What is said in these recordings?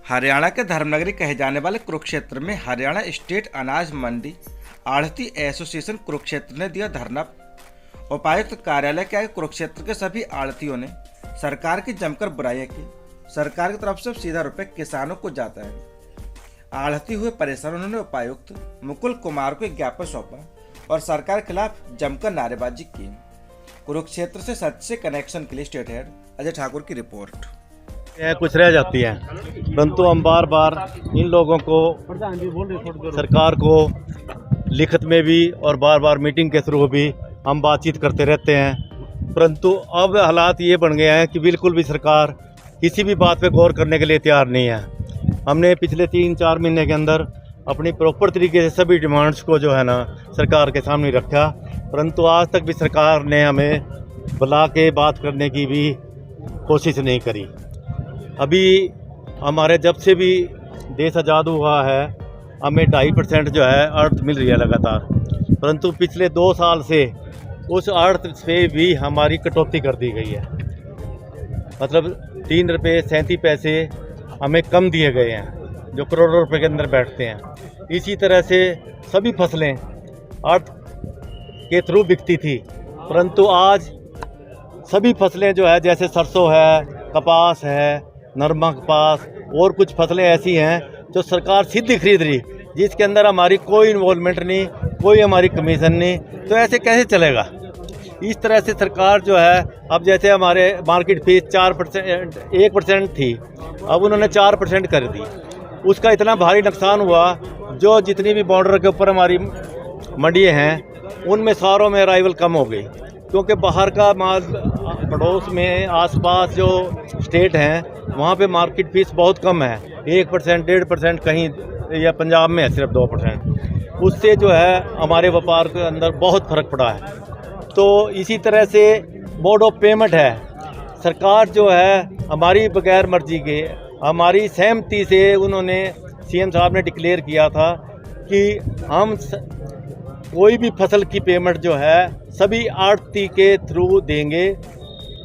हरियाणा के धर्मनगरी कहे जाने वाले कुरुक्षेत्र में हरियाणा स्टेट अनाज मंडी आढ़ती एसोसिएशन कुरुक्षेत्र ने दिया धरना। उपायुक्त कार्यालय के आगे कुरुक्षेत्र के सभी आढ़तियों ने सरकार की जमकर बुराइयां की। सरकार की तरफ से सीधा रुपए किसानों को जाता है। आढ़ती हुए परेशान उन्होंने उपायुक्त मुकुल कुमार को एक ज्ञापन सौंपा और सरकार के खिलाफ जमकर नारेबाजी की। कुरुक्षेत्र से सच से कनेक्शन के लिए स्टेट हेड अजय ठाकुर की रिपोर्ट। कुछ रह जाती है, परंतु हम बार बार इन लोगों को सरकार को लिखित में भी और बार बार मीटिंग के थ्रू भी हम बातचीत करते रहते हैं, परंतु अब हालात ये बन गए हैं कि बिल्कुल भी सरकार किसी भी बात पे गौर करने के लिए तैयार नहीं है। हमने पिछले 3-4 महीने के अंदर अपनी प्रॉपर तरीके से सभी डिमांड्स को जो है ना सरकार के सामने रखा, परंतु आज तक भी सरकार ने हमें बुला के बात करने की भी कोशिश नहीं करी। अभी हमारे जब से भी देश आज़ाद हुआ है हमें 2.5% जो है अर्थ मिल रही है लगातार, परंतु पिछले 2 साल से उस अर्थ से भी हमारी कटौती कर दी गई है। मतलब 3 रुपये 37 पैसे हमें कम दिए गए हैं जो करोड़ों रुपए के अंदर बैठते हैं। इसी तरह से सभी फसलें अर्थ के थ्रू बिकती थी, परंतु आज सभी फसलें जो है जैसे सरसों है, कपास है, नरमा कपास और कुछ फसलें ऐसी हैं जो सरकार सीधी खरीद रही, जिसके अंदर हमारी कोई इन्वॉल्वमेंट नहीं, कोई हमारी कमीशन नहीं। तो ऐसे कैसे चलेगा? इस तरह से सरकार जो है अब जैसे हमारे मार्केट फीस 1% थी, अब उन्होंने 4% कर दी। उसका इतना भारी नुकसान हुआ, जो जितनी भी बॉर्डर के ऊपर हमारी मंडियाँ हैं उनमें सारों में अराइवल कम हो गई, क्योंकि बाहर का माल पड़ोस में आसपास जो स्टेट हैं वहाँ पे मार्केट फीस बहुत कम है, 1%, 1.5%, कहीं या पंजाब में है सिर्फ 2%। उससे जो है हमारे व्यापार के अंदर बहुत फर्क पड़ा है। तो इसी तरह से मोड ऑफ पेमेंट है, सरकार जो है हमारी बगैर मर्जी के, हमारी सहमति से उन्होंने सीएम साहब ने डिक्लेयर किया था कि हम कोई भी फसल की पेमेंट जो है सभी आढ़ती के थ्रू देंगे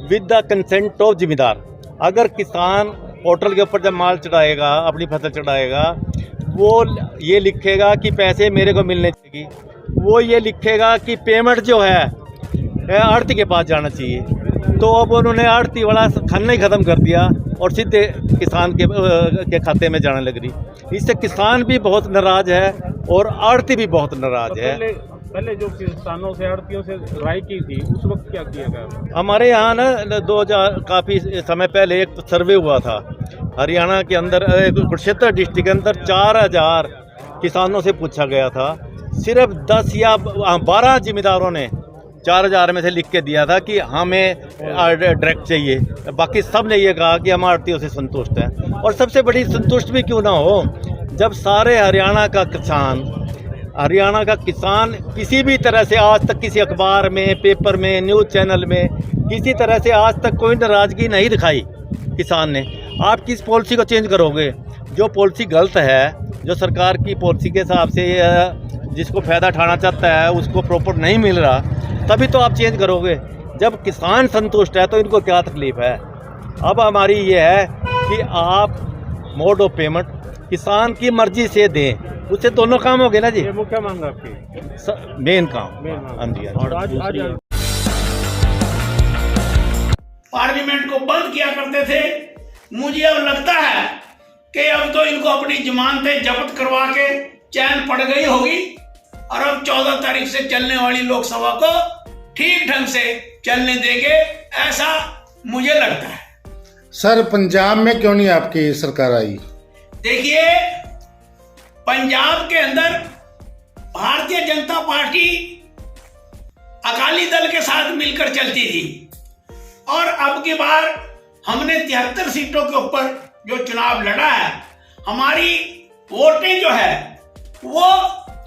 विद द कंसेंट ऑफ जिम्मेदार। अगर किसान पोर्टल के ऊपर जब माल चढ़ाएगा, अपनी फसल चढ़ाएगा, वो ये लिखेगा कि पैसे मेरे को मिलने चाहिए, वो ये लिखेगा कि पेमेंट जो है आढ़ती के पास जाना चाहिए। तो अब उन्होंने आढ़ती वाला खाना ही ख़त्म कर दिया और सीधे किसान के खाते में जाने लग रही। इससे किसान भी बहुत नाराज़ है और आढ़ती भी बहुत नाराज़ है। पहले जो किसानों से आढ़तियों से राय की थी उस वक्त क्या किया गया? हमारे यहाँ ना 2000 काफ़ी समय पहले एक सर्वे हुआ था हरियाणा के अंदर, कुरुक्षेत्र डिस्ट्रिक्ट के अंदर 4000 किसानों से पूछा गया था। सिर्फ 10 या 12 जिम्मेदारों ने 4000 में से लिख के दिया था कि हमें डायरेक्ट चाहिए, बाकी सब ने ये कहा कि हम आढ़तियों से संतुष्ट हैं। और सबसे बड़ी संतुष्ट भी क्यों ना हो, जब सारे हरियाणा का किसान किसी भी तरह से आज तक किसी अखबार में, पेपर में, न्यूज़ चैनल में किसी तरह से आज तक कोई नाराज़गी नहीं दिखाई किसान ने। आप किस पॉलिसी को चेंज करोगे? जो पॉलिसी गलत है, जो सरकार की पॉलिसी के हिसाब से जिसको फ़ायदा उठाना चाहता है उसको प्रॉपर नहीं मिल रहा, तभी तो आप चेंज करोगे। जब किसान संतुष्ट है तो इनको क्या तकलीफ़ है? अब हमारी ये है कि आप मोड ऑफ पेमेंट किसान की मर्जी से दें, उससे दोनों काम हो गए ना जी। ये मुख्य मांग आपकी, मेन काम। हाँ जी। पार्लियामेंट को बंद किया करते थे। मुझे अब लगता है कि अब तो इनको अपनी जमानतें जब्त करवा के चैन पड़ गई होगी और अब 14 तारीख से चलने वाली लोकसभा को ठीक ढंग से चलने देंगे, ऐसा मुझे लगता है। सर, पंजाब में क्यों नहीं आपकी सरकार आई? देखिए, पंजाब के अंदर भारतीय जनता पार्टी अकाली दल के साथ मिलकर चलती थी और अब की बार हमने 73 सीटों के ऊपर जो चुनाव लड़ा है, हमारी वोटें जो है वो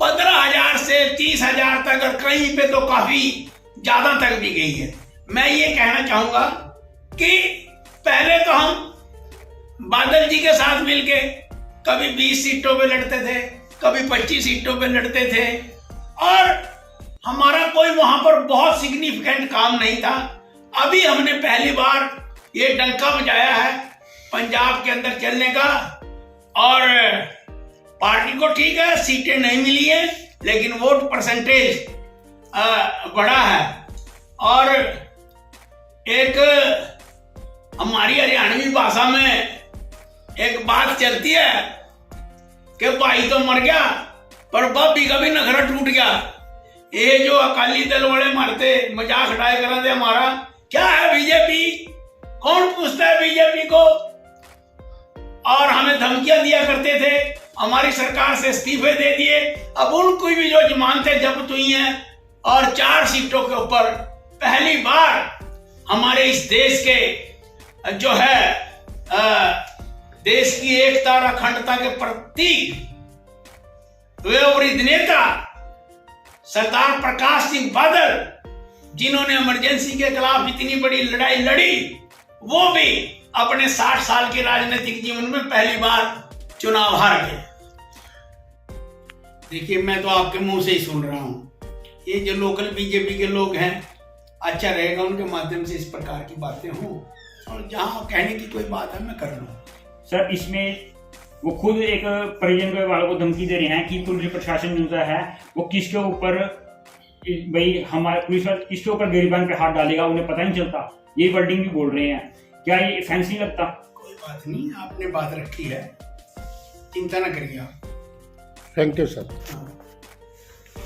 15,000 से 30,000 तक और कहीं पे तो काफी ज्यादा तक भी गई है। मैं ये कहना चाहूंगा कि पहले तो हम बादल जी के साथ मिलके कभी 20 सीटों पे लड़ते थे, कभी 25 सीटों पे लड़ते थे और हमारा कोई वहां पर बहुत सिग्निफिकेंट काम नहीं था। अभी हमने पहली बार ये डंका बजाया है पंजाब के अंदर चलने का और पार्टी को ठीक है सीटें नहीं मिली है, लेकिन वोट परसेंटेज बढ़ा है। और एक हमारी हरियाणवी भाषा में एक बात चलती है कि भाई तो मर गया पर भाभी का भी नखरा टूट गया। ये जो अकाली दल वाले मारते मजाक उड़ाए कराते हमारा क्या है बीजेपी, कौन पूछता है बीजेपी को। और हमें धमकियां दिया करते थे, हमारी सरकार से इस्तीफे दे दिए। अब उनको भी जो जमानतें जब्त हुई हैं और 4 सीटों के ऊपर पहली बार हमारे इस देश के जो है देश की एकता और अखंडता के प्रतीक वे वृद्ध नेता सरदार प्रकाश सिंह बादल, जिन्होंने इमरजेंसी के खिलाफ इतनी बड़ी लड़ाई लड़ी, वो भी अपने 60 साल के राजनीतिक जीवन में पहली बार चुनाव हार गए। देखिए, मैं तो आपके मुंह से ही सुन रहा हूं, ये जो लोकल बीजेपी के लोग हैं, अच्छा रहेगा उनके माध्यम से इस प्रकार की बातें हों, और जहां कहने की कोई बात है मैं कर लूं। सर, इसमें वो खुद एक परिजन के वालों को धमकी दे रहे हैं कि पुलिस प्रशासन जो है वो किसके ऊपर, भाई हमारे पुलिस वाले किसके ऊपर गिरबान पे हाथ डालेगा उन्हें पता नहीं चलता, ये वर्डिंग भी बोल रहे हैं। क्या ये फैंस नहीं लगता? कोई बात नहीं, आपने बात रखी है, चिंता न करिए आप। Thank you sir. हाँ।